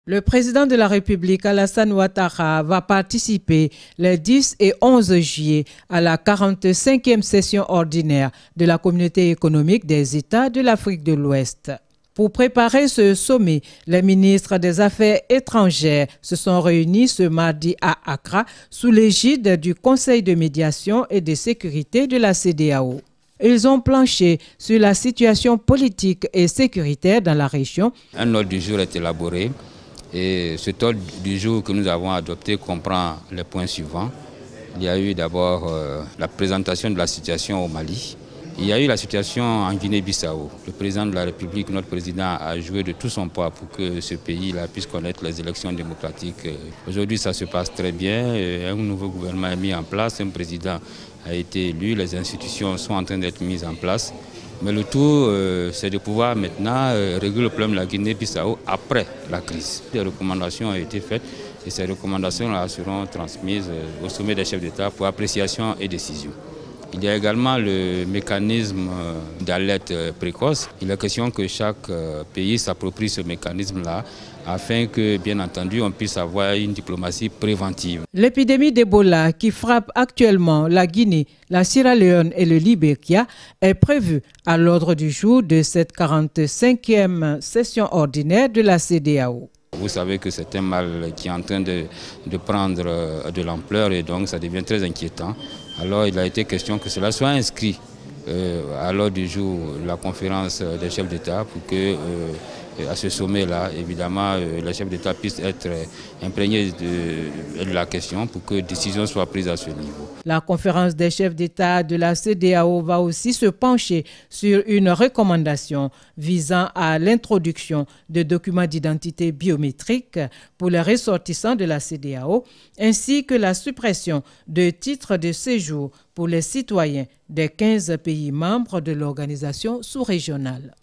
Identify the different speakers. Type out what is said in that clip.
Speaker 1: Le président de la République, Alassane Ouattara, va participer les 10 et 11 juillet à la 45e session ordinaire de la Communauté économique des États de l'Afrique de l'Ouest. Pour préparer ce sommet, les ministres des Affaires étrangères se sont réunis ce mardi à Accra sous l'égide du Conseil de médiation et de sécurité de la CEDEAO. Ils ont planché sur la situation politique et sécuritaire dans la région.
Speaker 2: Un ordre du jour est élaboré. Et cet ordre du jour que nous avons adopté comprend les points suivants. Il y a eu d'abord la présentation de la situation au Mali. Il y a eu la situation en Guinée-Bissau. Le président de la République, notre président, a joué de tout son poids pour que ce pays-là puisse connaître les élections démocratiques. Aujourd'hui, ça se passe très bien. Un nouveau gouvernement est mis en place, un président a été élu, les institutions sont en train d'être mises en place. Mais le tout, c'est de pouvoir maintenant régler le problème de la Guinée-Bissau après la crise. Des recommandations ont été faites et ces recommandations-là seront transmises au sommet des chefs d'État pour appréciation et décision. Il y a également le mécanisme d'alerte précoce. Il est question que chaque pays s'approprie ce mécanisme-là afin que, bien entendu, on puisse avoir une diplomatie préventive.
Speaker 1: L'épidémie d'Ebola qui frappe actuellement la Guinée, la Sierra Leone et le Libéria est prévue à l'ordre du jour de cette 45e session ordinaire de la CEDEAO.
Speaker 2: Vous savez que c'est un mal qui est en train de prendre de l'ampleur et donc ça devient très inquiétant. Alors il a été question que cela soit inscrit à l'ordre du jour de la conférence des chefs d'État pour que à ce sommet-là, évidemment, les chefs d'État puissent être imprégnés de la question pour que décision soit prise à ce niveau.
Speaker 1: La conférence des chefs d'État de la CEDEAO va aussi se pencher sur une recommandation visant à l'introduction de documents d'identité biométriques pour les ressortissants de la CEDEAO, ainsi que la suppression de titres de séjour pour les citoyens des 15 pays membres de l'organisation sous-régionale.